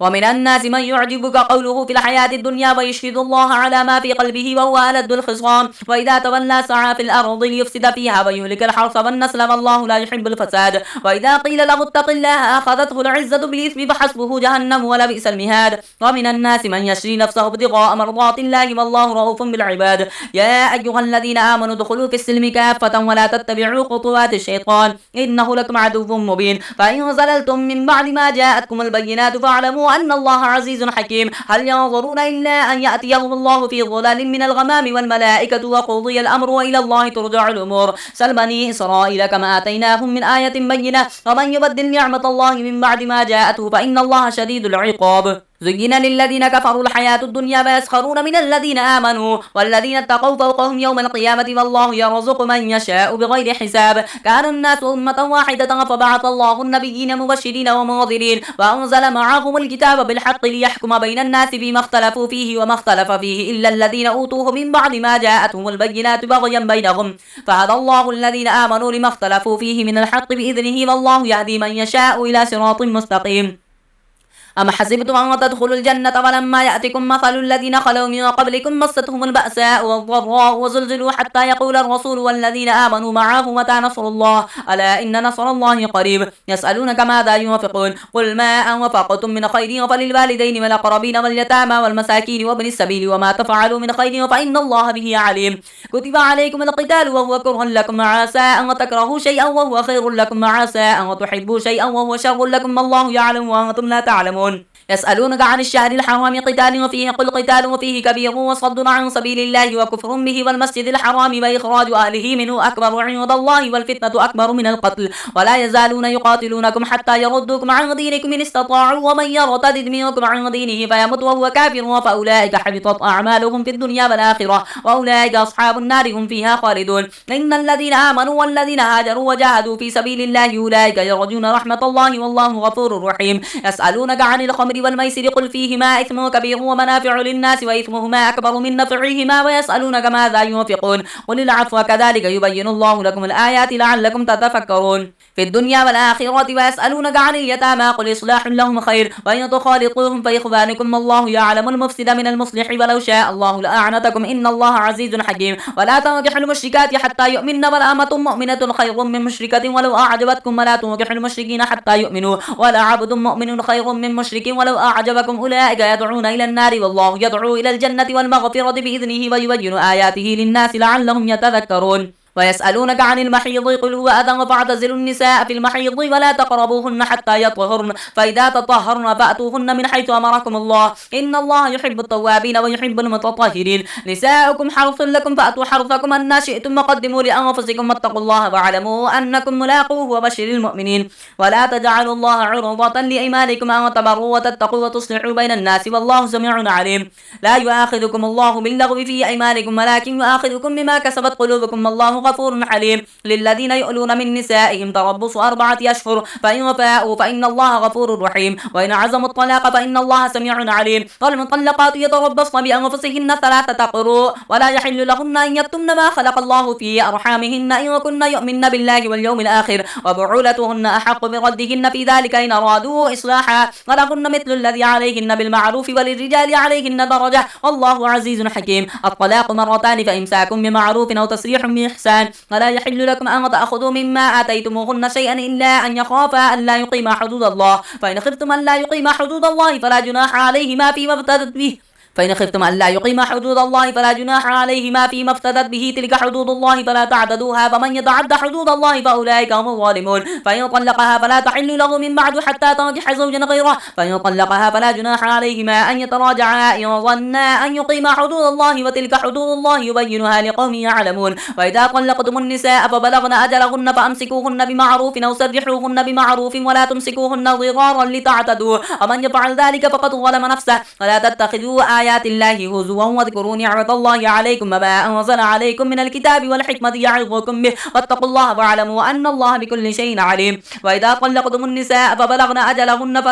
ومن الناس من يعجبك قوله في الحياة الدنيا ويشهد الله على ما في قلبه وهو ألد الخصام وإذا تولى سعى في الأرض ليفسد فيها ويهلك الحرث والنسل والله لا يحب الفساد وإذا قيل له اتق الله أخذته العزة بالإثم فحسبه جهنم ولبئس المهاد ومن الناس من يشري نفسه ابتغاء مرضات الله والله رؤوف بالعباد يا أيها الذين آمنوا ادخلوا في السلم كافة ولا تتبعوا خطوات الشيطان إنه لكم عدو مبين فإن زللتم من بعد ما جاءتكم البينات فاعلموا أن الله عزيز حكيم هل ينظرون إلا أن يأتيهم الله في ظلال من الغمام والملائكة وقضي الأمر وإلى الله ترجع الأمور سل بني إسرائيل كما آتيناهم من آية بينة ومن يبدل نعمة الله من بعد ما جاءته فإن الله شديد العقاب زين للذين كفروا الحياة الدنيا ويسخرون من الذين آمنوا والذين اتقوا فوقهم يوم القيامة والله يرزق من يشاء بغير حساب كان الناس أمة واحدة فبعث الله النبيين مبشرين ومنذرين وأنزل معهم الكتاب بالحق ليحكم بين الناس فيما اختلفوا فيه وما اختلف فيه إلا الذين أوتوه من بعد ما جاءتهم البينات بغيا بينهم فهدى الله الذين آمنوا لما اختلفوا فيه من الحق بإذنه والله يهدي من يشاء إلى صراط مستقيم أم حسبتم أن تدخلوا الجنة ولما يأتكم مثل الذين خلوا من قبلكم مستهم البأساء والضراء وزلزلوا حتى يقول الرسول والذين آمنوا معه متى نصر الله ألا إن نصر الله قريب يسألونك ماذا ينفقون قل ما أنفقتم من خير فللوالدين والأقربين واليتامى والمساكين وابن السبيل وما تفعلوا من خير فإن الله به عليم كتب عليكم القتال وهو كره لكم عسى أن تكرهوا شيئا وهو خير لكم عسى أن تحبوا شيئا وهو شر لكم الله يعلم وأنتم لا تعلمون يسألونك عن الشهر الحرام قتال فيه قل قتال فيه كبير وصد عن سبيل الله وكفر به والمسجد الحرام وإخراج أهله منه أكبر عند الله والفتنة أكبر من القتل ولا يزالون يقاتلونكم حتى يردوكم عن دينكم إن استطاعوا ومن يرتد منكم عن دينه فيمت وهو كافر فأولئك حبطت أعمالهم في الدنيا والآخرة وأولئك أصحاب النار هم فيها خالدون إن الذين آمنوا والذين هاجروا وجاهدوا في سبيل الله أولئك يرجون رحمة الله والله غفور رحيم يسألونك عن الخمر والميسر قل فيهما إثم كبير ومنافع للناس وإثمهما أكبر من نفعهما ويسألونك ماذا ينفقون قل العفو كذلك يبين الله لكم الآيات لعلكم تتفكرون في الدنيا والآخرة ويسألونك عن اليتامى قل إصلاح لهم خير وإن تخالطوهم فإخوانكم الله يعلم المفسد من المصلح ولو شاء الله لأعنتكم إن الله عزيز حكيم ولا تنكحوا المشركات حتى يؤمن والأمة مؤمنة خير من مشركة ولو أعجبتكم ولا تنكحوا المشركين حتى يؤمنوا ولا عبد مؤمن خير من مشرك ولو أعجبكم أولئك يدعون إلى النار والله يدعو إلى الجنة والمغفرة بإذنه ويبين آياته للناس لعلهم يتذكرون ويسألونك عن المحيض قل هو أذى فاعتزلوا النساء في المحيض ولا تقربوهن حتى يطهرن فإذا تطهرن فأتوهن من حيث أمركم الله إن الله يحب التوابين ويحب المتطهرين نساؤكم حرث لكم فأتوا حرثكم أن شئتم وقدموا لأنفسكم واتقوا الله واعلموا أنكم ملاقوه وبشر المؤمنين ولا تجعلوا الله عرضة لأيمانكم أن تبروا وتتقوا وتصلحوا بين الناس والله سميع عليم لا يؤاخذكم الله باللغو في أيمانكم ولكن يؤاخذكم بما كسبت قلوبكم الله غفور حليم للذين يؤلون من نسائهم تربص 4 أشهر فإن فاءوا فإن الله غفور رحيم وإن عزموا الطلاق فإن الله سميع عليم والمطلقات يتربصن بأنفسهن 3 قروء ولا يحل لهن أن يكتمن ما خلق الله في أرحامهن إن كن يؤمن بالله واليوم الآخر وبعولتهن أحق بردهن في ذلك إن أرادوا إصلاحا ولهن مثل الذي عليهن بالمعروف وللرجال عليهن درجة والله عزيز حكيم الطلاق 2 مرتان فإمساك بمعروف أو تسريح بإحسان ولا يحل لكم أن تأخذوا مما آتيتموهن شيئا إلا أن يخافا أن لا يقيما حدود الله فإن خفتم أن لا يقيما حدود الله فلا جناح عليهما فيما افتدت به فإن خفتم أن لا يقيما حدود الله فلا جناح عليهما فيما افتدت به تلك حدود الله فلا تعتدوها فمن يتعد حدود الله فأولئك هم الظالمون فإن طلقها فلا تحل له من بعد حتى تنكح زوجا غيره فإن طلقها فلا جناح عليهما أن يتراجعا إن ظنا أن يقيما حدود الله وتلك حدود الله يبينها لقوم يعلمون وإذا طلقتم النساء فبلغن أجلهن فأمسكوهن بمعروف أو سرحوهن بمعروف ولا تمسكوهن ضرارا لتعتدوا ومن يفعل ذلك فقد ظلم نفسه ولا تتخذوا بآيات الله هزوا واذكروا نعمة الله عليكم وما أنزل عليكم من الكتاب والحكمة يعظكم به واتقوا الله واعلموا أن الله بكل شيء عليم. وإذا طلقتم النساء فبلغن أجلهن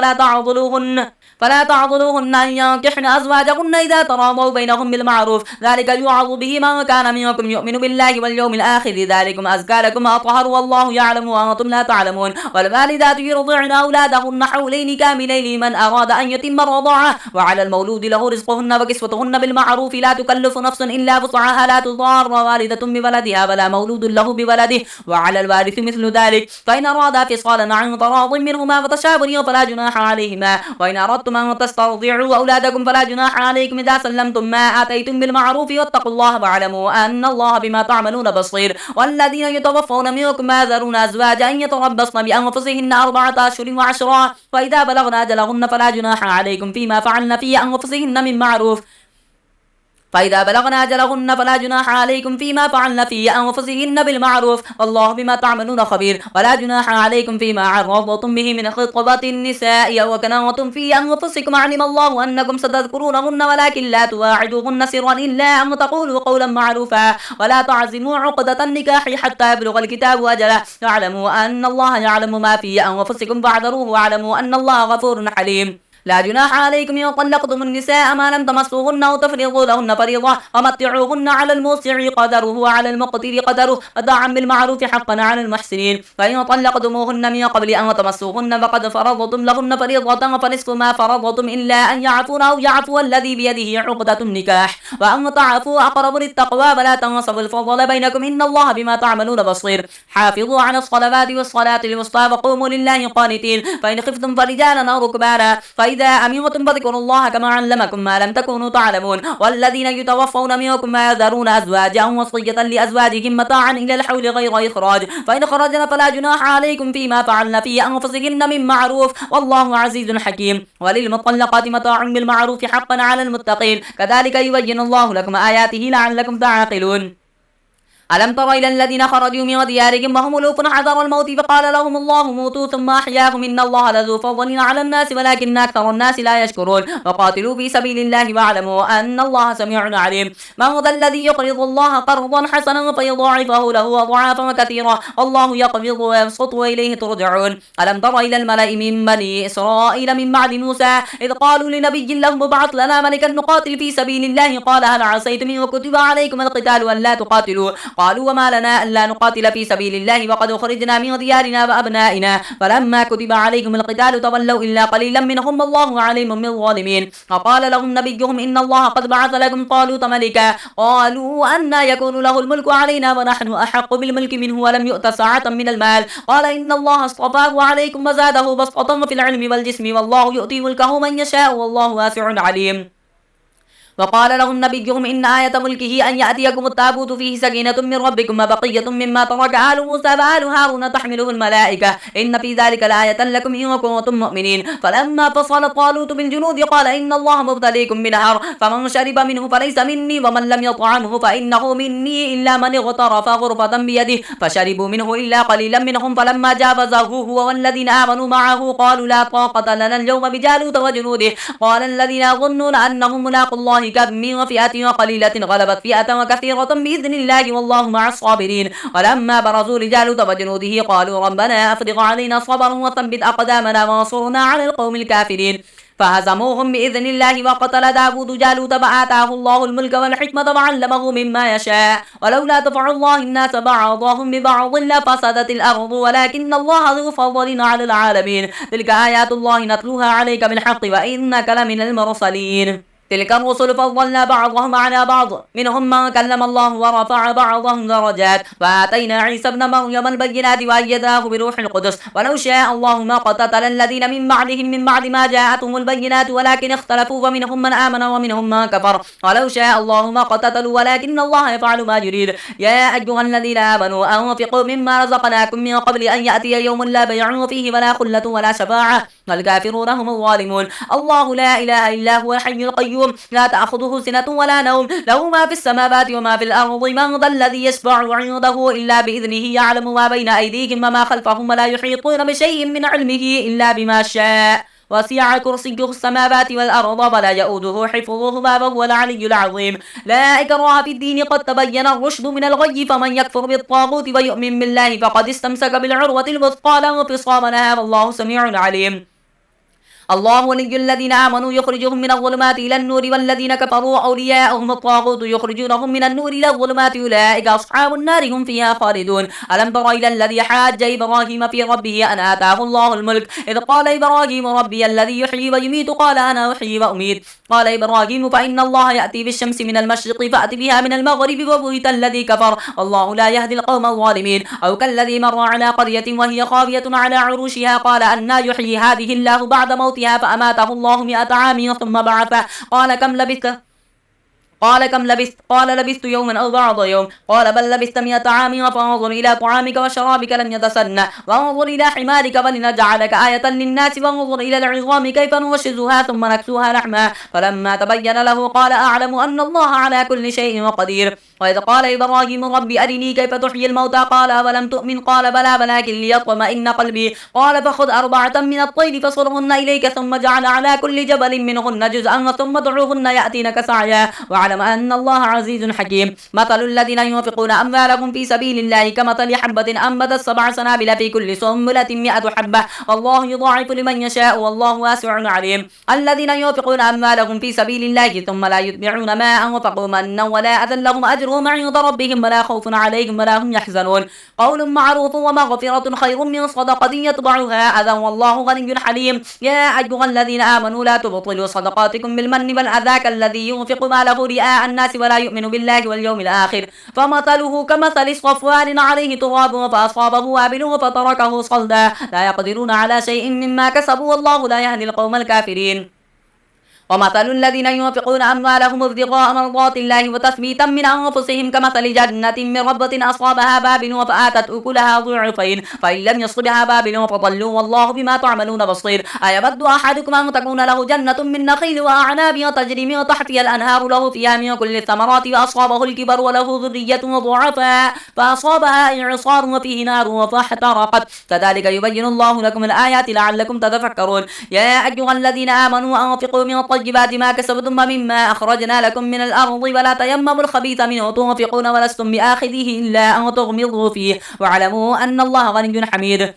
فلا تعضلوهن أن ينكحن أزواجهن إذا تراضوا بينهم بالمعروف ذلك يوعظ به من كان منكم يؤمن بالله واليوم الآخر ذلكم أزكى لكم وأطهر والله يعلم وأنتم لا تعلمون. والوالدات يرضعن أولادهن حولين كاملين لمن أراد أن يتم الرضاعة وعلى المولود له رزقهن وكسوتهن بالمعروف لا تكلف نفس إلا وسعها لا تضار والدة بولدها ولا مولود له بولده وعلى الوارث مثل ذلك فإن أرادا فصالا عن تراض منهما وتشاور فلا جناح عليهما. وإن أردتم أن تسترضعوا أولادكم فلا جناح عليكم إذا سلمتم ما آتيتم بالمعروف واتقوا الله واعلموا أن الله بما تعملون بصير. والذين يتوفون منكم يذرون أزواجا يتربصن بأنفسهن 4 أشهر و10 فإذا بلغن أجلهن فلا جناح عليكم فيما فعلن في أنفسهن من معروف فإذا بلغن أجلهن فلا جناح عليكم فيما فعلن في أنفسهن بالمعروف والله بما تعملون خبير. ولا جناح عليكم فيما عرضتم به من خطبة النساء أو كنتم في أنفسكم علم الله أنكم ستذكرونهن ولكن لا تواعدوهن سرا إلا أن تقولوا قولا معروفا ولا تعزموا عقدة النكاح حتى يبلغ الكتاب أجله واعلموا أن الله يعلم ما في أنفسكم فاحذروه واعلموا أن الله غفور حليم. لا جناح عليكم إن طلقتم النساء ما لم تمسوهن أو تفرضوا لهن فريضة ومتعوهن على الموسع قدره وعلى المقتر قدره متاعا بالمعروف حقا على المحسنين. فإن طلقتموهن من قبل أن تمسوهن فقد فرضتم لهن فريضة فنصف ما فرضتم إلا أن يعفون أو يعفو الذي بيده عقدة النكاح وأن تعفوا أقرب للتقوى ولا تنسوا الفضل بينكم إن الله بما تعملون بصير. حافظوا على الصلوات والصلاة الوسطى وقوموا لله قانتين. فإن خفتم فرجالا أو ركبانا إذا أمنتم فاذكروا الله كما علمكم ما لم تكونوا تعلمون. والذين يتوفون منكم يذرون أزواجا وصية لأزواجهم متاعا إلى الحول غير إخراج فإن خرجن فلا جناح عليكم فيما فعلن في أنفسهن من معروف والله عزيز حكيم. وللمطلقات متاع بالمعروف حقا على المتقين كذلك يبين الله لكم آياته لعلكم تعقلون. ألم تر إلى الذين خرجوا من ديارهم وهم ألوف حذر الموت فقال لهم الله موتوا ثم أحياهم إن الله لذو فضل على الناس ولكن أكثر الناس لا يشكرون. وقاتلوا في سبيل الله واعلموا أن الله سميع عليم. من ذا الذي يقرض الله قرضا حسنا فيضاعفه له أضعافا كثيرة والله يقبض ويبسط وإليه ترجعون. ألم تر إلى الملأ من بني إسرائيل من بعد موسى إذ قالوا لنبي لهم ابعث لنا ملكا نقاتل في سبيل الله قال هل عسيتم إن كتب عليكم القتال ألا تقاتلوا قالوا وما لنا ألا نقاتل في سبيل الله وقد خرجنا من ديارنا وأبنائنا فلما كتب عليهم القتال تولوا إلا قليلا منهم الله عليم بالظالمين. وقال لهم نبيهم إن الله قد بعث لكم طالوت ملكا قالوا أنى يكون له الملك علينا ونحن أحق بالملك منه ولم يؤت ساعة من المال قال إن الله اصطفاه عليكم وزاده بسطة في العلم والجسم والله يؤتي ملكه من يشاء والله واسع عليم. وقال لهم نبيهم إن آية ملكه أن يأتيكم التابوت فيه سكينة من ربكم وبقية مما ترك آل موسى وآل هارون تحمله الملائكة إن في ذلك لآية لكم إن كنتم مؤمنين. فلما فصل طالوت بالجنود قال إن الله مبتليكم بنهر فمن شرب منه فليس مني ومن لم يطعمه فإنه مني إلا من اغترف غرفة بيده فشربوا منه إلا قليلا منهم. فلما جاوزه هو والذين آمنوا معه قالوا لا طاقة لنا اليوم بجالوت وجنوده قال الذين يظنون أنهم ملاقوا الله كم من فئة قليلة غلبت فئة وكثيرة بإذن الله والله مع الصابرين. ولما برزوا لجالوت وجنوده قالوا ربنا أفرغ علينا صبرا وثبت أقدامنا وانصرنا على القوم الكافرين فهزموهم بإذن الله. وقتل داود جالوت فآتاه الله الملك والحكمة وعلمه مما يشاء ولولا دفع الله الناس بعضهم ببعض لفسدت الأرض ولكن الله ذو فضل على العالمين. تلك آيات الله نتلوها عليك بالحق وإنك لمن المرسلين. تلك الرسل فضلنا بعضهم على بعض منهم من كلم الله ورفع بعضهم درجات وآتينا عيسى ابن مريم البينات وأيدناه بروح القدس ولو شاء الله ما قتل الذين من بعدهم من بعد ما جاءتهم البينات ولكن اختلفوا فمنهم من آمن ومنهم من كفر ولو شاء الله ما قتلوا ولكن الله يفعل ما يريد. يا أيها الذين آمنوا أنفقوا مما رزقناكم من قبل أن يأتي يوم لا بيع فيه ولا خلة ولا شفاعة والكافرون هم الظالمون. الله لا إله إلا هو الحي القيوم لا تأخذه سنة ولا نوم له ما في السماوات وما في الأرض من ذا الذي يشفع عنده إلا بإذنه يعلم ما بين أيديهم وما خلفهم ولا يحيطون بشيء من علمه إلا بما شاء وسع كرسيه السماوات والأرض ولا يؤوده حفظهما وهو العلي العظيم. لا إكراه في الدين قد تبين الرشد من الغي فمن يكفر بالطاغوت ويؤمن بالله فقد استمسك بالعروة الوثقى لا انفصام لها والله سميع عليم. الله ولي الذين آمنوا يخرجهم من الظلمات إلى النور والذين كفروا أولياءهم الطاغوت يخرجونهم من النور إلى الظلمات أولئك أصحاب النار هم فيها خالدون. ألم تر إلى الذي حاج إبراهيم في ربه أن آتاه الله الملك إذ قال إبراهيم ربي الذي يحيي ويميت قال أنا أحيي وأميت قال إبراهيم فإن الله يأتي بالشمس من المشرق فأت بها من المغرب فبهت الذي كفر والله لا يهدي القوم الظالمين. أو كالذي مر على قرية وهي خاوية على عروشها قال أنى يحيي هذه الله بعد موتها فأماته الله 100 عام ثم بعثه قال لبثت يوما أو بعض يوم قال بل لبثت 100 عام فانظر إلى طعامك وشرابك لم يتسنى وانظر إلى حمارك فلنجعلك آية للناس وانظر إلى العظام كيف ننشزها ثم نكسوها لحما فلما تبين له قال أعلم أن الله على كل شيء قدير. وإذ قال إبراهيم رب أرني كيف تحيي الموتى قال أولم تؤمن قال بلى ولكن ليطمئن قلبي قال فخذ 4 من الطير فصرهن إليك ثم جعل على كل جبل منهن جزءا ثم ادعوهن يأتينك سعيا واعلم أن الله عزيز حكيم. مثل الذين ينفقون أموالهم في سبيل الله كمثل حبة أنبتت 7 سنابل في كل سنبلة 100 حبة والله يضاعف لمن يشاء والله واسع عليم. الذين ينفقون أموالهم في سبيل الله ثم لا يتبعون ما أنفقوا منا ولا أذى لهم أجرهم عند ربهم ولا خوف عليهم ولا هم يحزنون. قول معروف ومغفرة خير من صدقة يتبعها أذى والله غني حليم. يا أيها الذين آمنوا لا تبطلوا صدقاتكم بالمن والأذى كالذي ينفق ماله رئاء الناس ولا يؤمن بالله واليوم الآخر فمثله كمثل صفوان عليه تراب فأصابه وابل فتركه صلدا لا يقدرون على شيء مما كسبوا والله لا يهدي القوم الكافرين. ومثل الذين ينفقون أموالهم ابتغاء مرضات الله وتثبيتا من أنفسهم كمثل جنة من ربة أصابها بابل فآتت أكلها ضعفين فإن لم يصبها بابل فضلوا والله بما تعملون بصير. أيود أحدكم أن تكون له جنة من نخيل وأعناب تجري من تحتها الأنهار له فيها من كل الثمرات وأصابه الكبر وله ذرية ضعفاء فأصابها إعصار وفيه نار فاحترقت كذلك يبين الله لكم الآيات لعلكم تتفكرون. يا أيها الذين آمنوا أنفقوا من طيبات ما كسبتم مما أخرجنا لكم من الأرض ولا تيمموا الخبيث منه تنفقون ولستم بآخذه إلا أن تغمضوا فيه واعلموا أن الله غني حميد.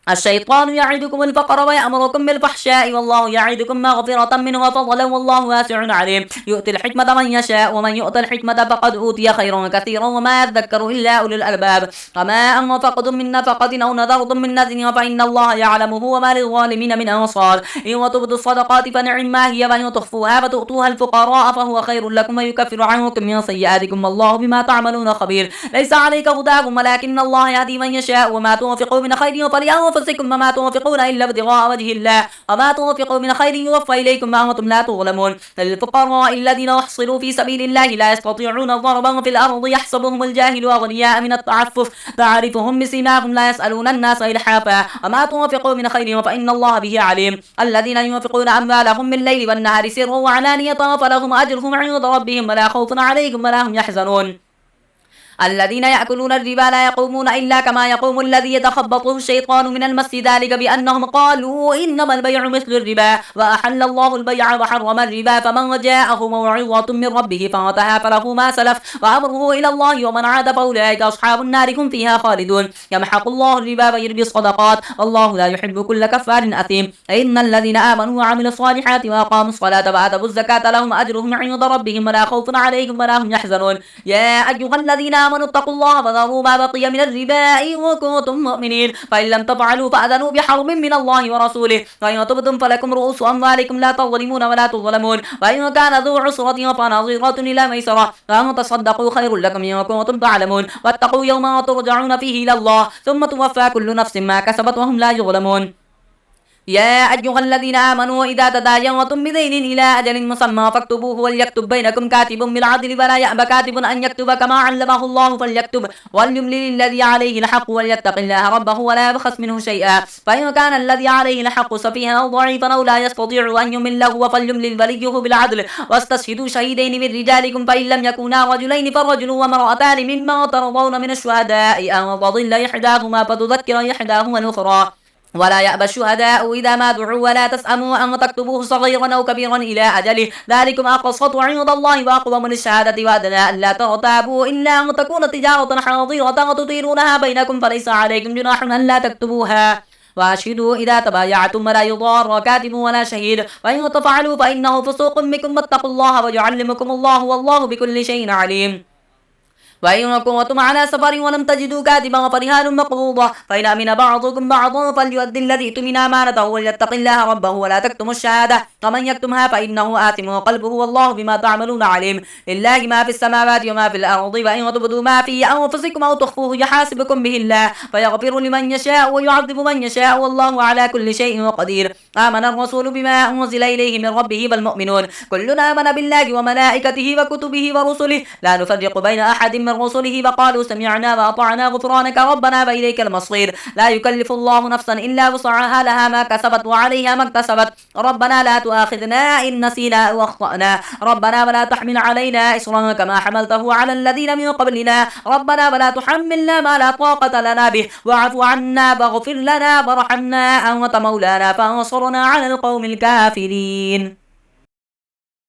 الشيطان يعدكم الفقر ويأمركم بالفحشاء والله يعدكم مغفرة منه وفضلا والله واسع عليم. يؤتي الحكمة من يشاء ومن يؤت الحكمة فقد أوتي خيرا كثيرا وما يذكر إلا أولو الألباب. وما أنفقتم من نفقة أو نذرتم من نذر فإن الله يعلمه وما للظالمين من أنصار. إن تبدوا الصدقات فنعما هي وإن تخفوها فتؤتوها الفقراء فهو خير لكم ويكفر عنكم من سيئاتكم والله بما تعملون خبير. ليس عليك هداهم ولكن الله يهدي من يشاء وما تنفقوا من خير فلأنفسكم وما تنفقون إلا ابتغاء وجه الله وما تنفقوا من خير يوفى إليكم وأنتم لا تظلمون. للفقراء الذين أحصروا في سبيل الله لا يستطيعون ضربا في الأرض يحسبهم الجاهل أغنياء من التعفف تعرفهم بسيماهم لا يسألون الناس إلحافا وما تنفقوا من خير فإن الله به عليم. الذين ينفقون أموالهم بالليل والنهار سرا وعلانية فلهم أجرهم عند ربهم ولا خوف عليهم ولا هم يحزنون. الذين يأكلون الربا لا يقومون إلا كما يقوم الذي يتخبطه الشيطان من المس ذلك بأنهم قالوا إنما البيع مثل الربا وأحل الله البيع وحرم الربا فمن جاءه موعظة من ربه فانتهى فله ما سلف وأمره إلى الله ومن عاد فأولئك أصحاب النار هم فيها خالدون. يمحق الله الربا ويربي الصدقات والله لا يحب كل كفار أثيم. إن الذين آمنوا وعملوا الصالحات وأقاموا الصلاة وآتوا الزكاة لهم أجرهم عند ربهم ولا خوف عليهم ولا هم يحزنون. يا أيها الذين آمنوا اتقوا الله وذروا ما بقي من الربا إن كنتم مؤمنين فإن لم تفعلوا فأذنوا بحرب من الله ورسوله وإن تبتم فلكم رؤوس أموالكم لا تظلمون ولا تظلمون وإن كان ذو عسرة فنظيرة إلى ميسرة وأن تصدقوا خير لكم إن كنتم تعلمون واتقوا يوما ترجعون فيه إلى الله ثم توفى كل نفس ما كسبت وهم لا يظلمون. يا أيها الذين آمنوا إذا تداينتم بدين إلى أجل مسمى فاكتبوه وليكتب بينكم كاتب بالعدل ولا يأبى كاتب أن يكتب كما علمه الله فليكتب وليملل الذي عليه الحق وليتق الله ربه ولا يبخس منه شيئا فإن كان الذي عليه الحق سفيها أو ضعيفا أو لا يستطيع أن يمله فليملل وليه بالعدل واستشهدوا شهيدين من رجالكم فإن لم يكونا رجلين فرجل وامرأتان مما ترضون من الشهداء أن تضل إحداهما فتذكر إحداهما الأخرى ولا يأبى الشهداء إذا ما دعوا ولا تسأموا أن تكتبوه صغيرا أو كبيرا إلى أجله ذلكم أقسط عند الله وأقوم للشهادة وأدنى ألا ترتابوا إلا أن تكون تجارة حاضرة تطيرونها بينكم فليس عليكم جناح ألا تكتبوها وأشهدوا إذا تبايعتم ولا يضار كاتب ولا شهيد وإن تفعلوا فإنه فسوق بكم واتقوا الله ويعلمكم الله والله بكل شيء عليم وإن كنتم على سفر ولم تجدوا كاتبا فرهان مقبوضة فإن أمن بعضكم بعضا فليؤدي الذي اؤتمن أمانته وليتق الله ربه ولا تكتموا الشهادة ومن يكتمها فإنه آثم قلبه والله بما تعملون عليم لله ما في السماوات وما في الأرض وإن تبدوا ما في أنفسكم أو تخفوه يحاسبكم به الله فيغفر لمن يشاء ويعذب من يشاء والله على كل شيء قدير آمن الرسول بما أنزل إليه من ربه والمؤمنون كلنا آمن بالله وملائكته وكتبه ورسله لا نفرق بين أحد من رسله وقالوا سمعنا وأطعنا غفرانك ربنا وإليك المصير لا يكلف الله نفسا إلا وسعها لها ما كسبت وعليها ما اكتسبت ربنا لا تؤاخذنا إن نسينا أو أخطأنا ربنا ولا تحمل علينا إصرا كما حملته على الذين من قبلنا ربنا ولا تحملنا ما لا طاقة لنا به واعف عنا واغفر لنا وارحمنا أنت مولانا فانصرنا على القوم الكافرين.